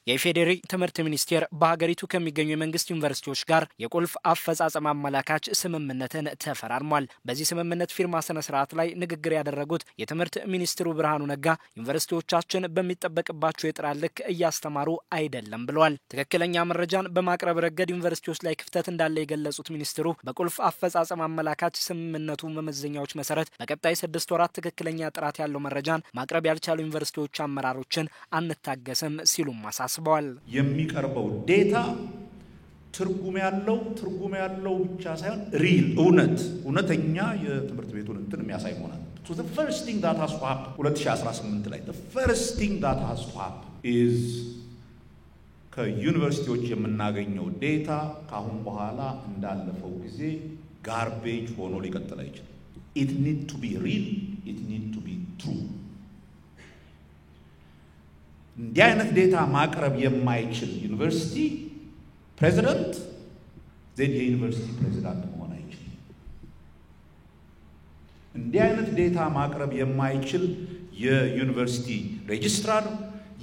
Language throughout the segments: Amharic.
የፌዴሪ ትምህርት ሚኒስቴር በሀገሪቱ ከሚገኙ የመንግስት ዩኒቨርሲቲዎች ጋር የቁልፍ አፈጻጸም አመላካች ስምምነትን ተፈራርሟል። በዚህ ስምምነት ፊርማ ስነ ስርዓት ላይ ንግግር ያደረጉት የትምህርት ሚኒስትሩ ብርሃኑ ነጋ ዩኒቨርሲቲዎቻችን በሚጠበቅባቸው የጥራት ልክ እያስተማሩ አይደለም ብለዋል። ትክክለኛ መረጃን በማቅረብ ረገድ ዩኒቨርሲቲዎች ላይ ክፍተት እንዳለ የገለጹት ሚኒስትሩ በቁልፍ አፈጻጸም አመላካች ስምምነቱ መመዘኛዎች መሰረት በቀጣይ 6 ወራት ትክክለኛ ጥራት ያለው መረጃን ማቅረብ ያልቻሉ ዩኒቨርሲቲዎች አመራሮችን አንታገስም ሲሉም አሳስበዋል። የሚቀርበው ዴታ ትርጉም ያለው ብቻ ሳይሆን ሪል እውነተኛ የትምህርት ቤቱን እንትን የሚያሳይ መሆናል። So the first thing that has to happen 2018 ላይ the first thing that has to happen is ከዩኒቨርሲቲዎች የምናገኘው ዴታ ካሁን በኋላ እንዳለፈው ጊዜ ጋርቤጅ ሆኖ ሊቀጥል አይችልም። It need to be real, it need to be true. እንዲህ አይነት ዴታ ማቅረብ የማይችል ዩኒቨርሲቲ ፕሬዚደንት የዩኒቨርሲቲ ፕሬዚዳንት መሆን አይችልም። እንዲህ አይነት ዴታ ማቅረብ የማይችል የዩኒቨርሲቲ ሬጅስትራር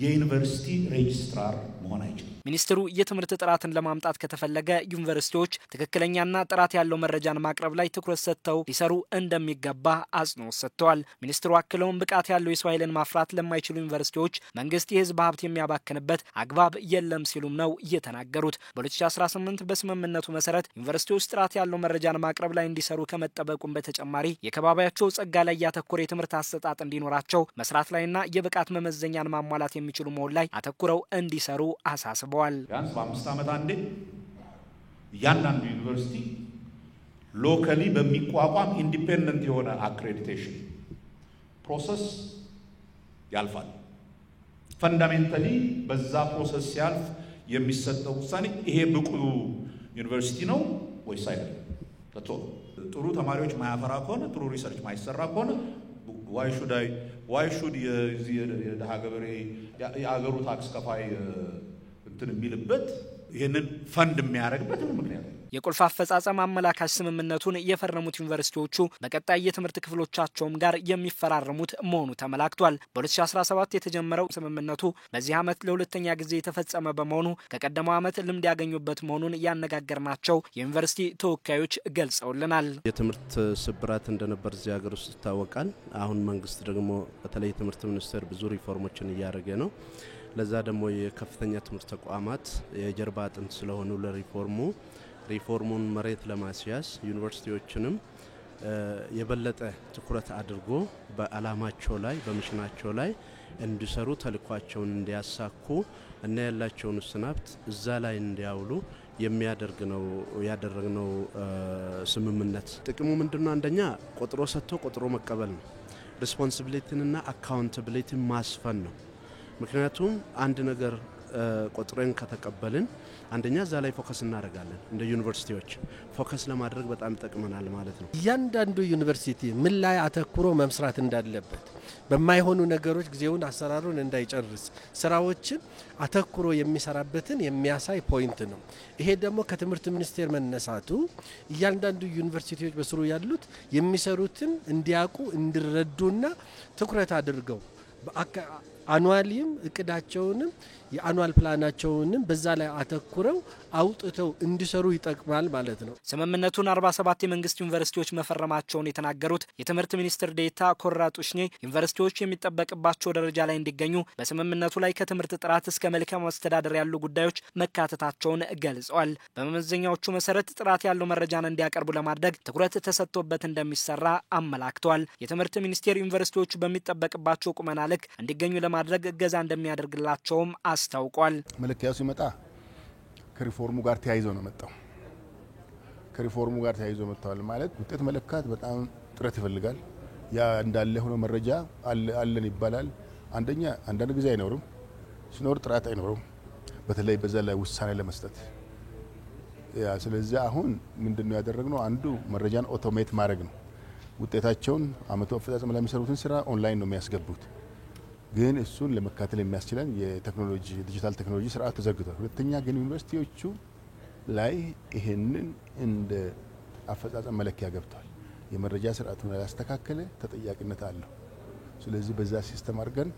የዩኒቨርሲቲ ሬጅስትራር መሆን አይችልም። ሚኒስትሩ የትምህርት ጥራትን ለማምጣት ከተፈለገ ዩኒቨርሲቲዎች ትክክለኛና ጥራት ያለው መረጃን ማቅረብ ላይ ትኩረት ሰጥተው ሊሰሩ እንደሚገባ አጽንኦት ሰጥተዋል። ሚኒስትሩ አክለውም ብቃት ያለው የሰው ኃይልን ማፍራት ለማይችሉ ዩኒቨርሲቲዎች መንግስት የህዝብ ሀብት የሚያባክንበት አግባብ የለም ሲሉም ነው የተናገሩት። በ2018 በስምምነቱ መሰረት ዩኒቨርሲቲዎች ጥራት ያለው መረጃን ማቅረብ ላይ እንዲሰሩ ከመጠበቁም በተጨማሪ የከባቢያቸው ጸጋ ላይ ያተኮረ የትምህርት አሰጣጥ እንዲኖራቸው መስራት ላይና የብቃት መመዘኛን ማሟላት የሚችሉ መሆን ላይ አተኩረው እንዲሰሩ አሳስበዋል። ቢያንስ በ5 ዓመት አንዴ እያንዳንዱ ዩኒቨርሲቲ ሎካሊ በሚቋቋም ኢንዲፔንደንት የሆነ አክሬዲቴሽን ፕሮሰስ ያልፋል። ፈንዳሜንታሊ በዛ ፕሮሰስ ሲያልፍ የሚሰጠው ውሳኔ ይሄ ብቁ ዩኒቨርሲቲ ነው ወይስ አይደለም። ጥሩ ተማሪዎች ማያፈራ ከሆነ ጥሩ ሪሰርች ማይሰራ ከሆነ why should የደሃ ገበሬ የአገሩ ታክስ ከፋይ እንትን የሚልበት ይሄንን ፈንድ የሚያደርግበት ምክንያት የቁልፍ አፈጻጸም አመላካች ስምምነቱን የፈረሙት ዩኒቨርሲቲዎቹ በቀጣይ የትምህርት ክፍሎቻቸውም ጋር የሚፈራረሙት መሆኑ ተመላክቷል። በ2017 የተጀመረው ስምምነቱ በዚህ ዓመት ለሁለተኛ ጊዜ የተፈጸመ በመሆኑ ከቀደመው ዓመት ልምድ ያገኙበት መሆኑን ያነጋገርናቸው የዩኒቨርሲቲ ተወካዮች ገልጸውልናል። የትምህርት ስብራት እንደነበር እዚህ ሀገር ውስጥ ይታወቃል። አሁን መንግስት ደግሞ በተለይ ትምህርት ሚኒስቴር ብዙ ሪፎርሞችን እያደረገ ነው። ለዛ ደግሞ የከፍተኛ ትምህርት ተቋማት የጀርባ አጥንት ስለሆኑ ሪፎርሙን መሬት ለማስያዝ ዩኒቨርሲቲዎችንም የበለጠ ትኩረት አድርጎ በአላማቸው ላይ በሚሽናቸው ላይ እንዲሰሩ ተልኳቸውን እንዲያሳኩ እና ያላቸውን ስናብት እዛ ላይ እንዲያውሉ የሚያደርግ ነው ያደረግነው ስምምነት። ጥቅሙ ምንድነው? አንደኛ ቆጥሮ ሰጥቶ ቆጥሮ መቀበል ነው። ሪስፖንሲቢሊቲና አካውንታቢሊቲ ማስፈን ነው። ምክንያቱም አንድ ነገር ቆጥረን ከተቀበልን አንደኛ እዛ ላይ ፎከስ እናደርጋለን። እንደ ዩኒቨርሲቲዎች ፎከስ ለማድረግ በጣም ይጠቅመናል ማለት ነው። እያንዳንዱ ዩኒቨርሲቲ ምን ላይ አተኩሮ መስራት እንዳለበት በማይሆኑ ነገሮች ጊዜውን አሰራሩን እንዳይጨርስ ስራዎችን አተኩሮ የሚሰራበትን የሚያሳይ ፖይንት ነው። ይሄ ደግሞ ከትምህርት ሚኒስቴር መነሳቱ እያንዳንዱ ዩኒቨርሲቲዎች በስሩ ያሉት የሚሰሩትን እንዲያውቁ እንዲረዱና ትኩረት አድርገው አኑዋሊም እቅዳቸውንም የአኑዋል ፕላናቸውንም በዛ ላይ አተኩረው አውጥተው እንዲሰሩ ይጠቅማል ማለት ነው። ስምምነቱን 47 የመንግስት ዩኒቨርሲቲዎች መፈረማቸውን የተናገሩት የትምህርት ሚኒስትር ዴኤታ ኮራጡሽኔ ዩኒቨርሲቲዎች የሚጠበቅባቸው ደረጃ ላይ እንዲገኙ በስምምነቱ ላይ ከትምህርት ጥራት እስከ መልካም አስተዳደር ያሉ ጉዳዮች መካተታቸውን ገልጸዋል። በመመዘኛዎቹ መሰረት ጥራት ያለው መረጃን እንዲያቀርቡ ለማድረግ ትኩረት ተሰጥቶበት እንደሚሰራ አመላክተዋል። የትምህርት ሚኒስቴር ዩኒቨርሲቲዎቹ በሚጠበቅባቸው ቁመና ልክ እንዲገኙ ለማድረግ እገዛ እንደሚያደርግላቸውም አስታውቋል። መለኪያው ሲመጣ ከሪፎርሙ ጋር ተያይዞ ነው መጣው። ከሪፎርሙ ጋር ተያይዞ መጣው ማለት ውጤት መለካት በጣም ጥረት ይፈልጋል። ያ እንዳለ ሆኖ መረጃ አለን ይባላል። አንዳንድ ጊዜ አይኖርም። ሲኖር ጥራት አይኖርም። በተለይ በዛ ላይ ውሳኔ ለመስጠት ስለዚህ አሁን ምንድነው ያደረግነው? አንዱ መረጃን ኦቶሜት ማድረግ ነው። ውጤታቸውን አመቱ አፈጻጸም ላይ የሚሰሩትን ስራ ኦንላይን ነው የሚያስገቡት። ግን እሱን ለመካተል የሚያስችለን የቴክኖሎጂ ዲጂታል ቴክኖሎጂ ስርዓት ተዘርግቷል። ሁለተኛ ግን ዩኒቨርሲቲዎቹ ላይ ይሄንን እንደ አፈጻጸም መለኪያ ገብቷል። የመረጃ ስርዓቱን ያስተካከለ ተጠያቂነት አለው። ስለዚህ በዛ ሲስተም አድርገን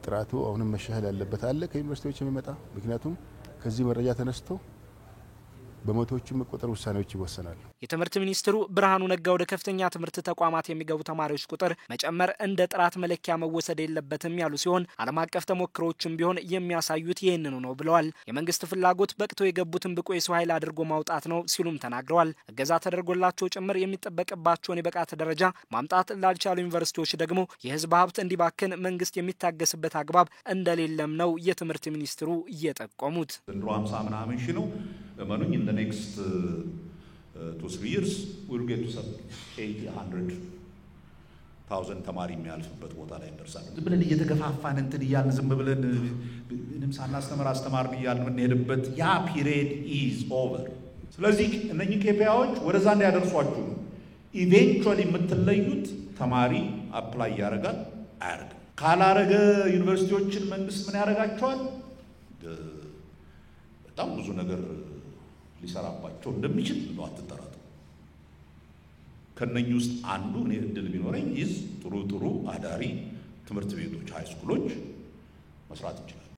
ጥራቱ አሁንም መሻሻል ያለበት አለ ከዩኒቨርሲቲዎች የሚመጣ ምክንያቱም ከዚህ መረጃ ተነስቶ በመቶዎቹ መቆጠር ውሳኔዎች ይወሰናሉ። የትምህርት ሚኒስትሩ ብርሃኑ ነጋ ወደ ከፍተኛ ትምህርት ተቋማት የሚገቡ ተማሪዎች ቁጥር መጨመር እንደ ጥራት መለኪያ መወሰድ የለበትም ያሉ ሲሆን ዓለም አቀፍ ተሞክሮዎችም ቢሆን የሚያሳዩት ይህንኑ ነው ብለዋል። የመንግስት ፍላጎት በቅተው የገቡትን ብቁ የሰው ኃይል አድርጎ ማውጣት ነው ሲሉም ተናግረዋል። እገዛ ተደርጎላቸው ጭምር የሚጠበቅባቸውን የብቃት ደረጃ ማምጣት ላልቻሉ ዩኒቨርሲቲዎች ደግሞ የህዝብ ሀብት እንዲባክን መንግስት የሚታገስበት አግባብ እንደሌለም ነው የትምህርት ሚኒስትሩ እየጠቆሙት። ዘንድሮ 50 ምናምን ሺህ ነው እመኑኝ in the next 2-3 years we'll get to some 80,000 ተማሪ የሚያልፍበት ቦታ ላይ እንደርሳለን። ዝም ብለን እየተገፋፋን እንትን እያልን ዝም ብለን ምንም ሳናስተምር አስተማርን እያልን የምንሄድበት ያ ፒሪየድ ኢዝ ኦቨር። ስለዚህ እነኚህ KPIዎች ወደዛ እንዳያደርሷችሁ ነው። ኢቬንቹዋሊ የምትለዩት ተማሪ አፕላይ ያደርጋል አያደርግም። ካላረገ ዩኒቨርሲቲዎችን መንግስት ምን ያደርጋቸዋል? በጣም ብዙ ነገር ሊሰራባቸው እንደሚችል ነው አትጠራጠሩ። ከነኚህ ውስጥ አንዱ እኔ እድል ቢኖረኝ ጥሩ አዳሪ ትምህርት ቤቶች ሃይ ስኩሎች መስራት እንችላለን።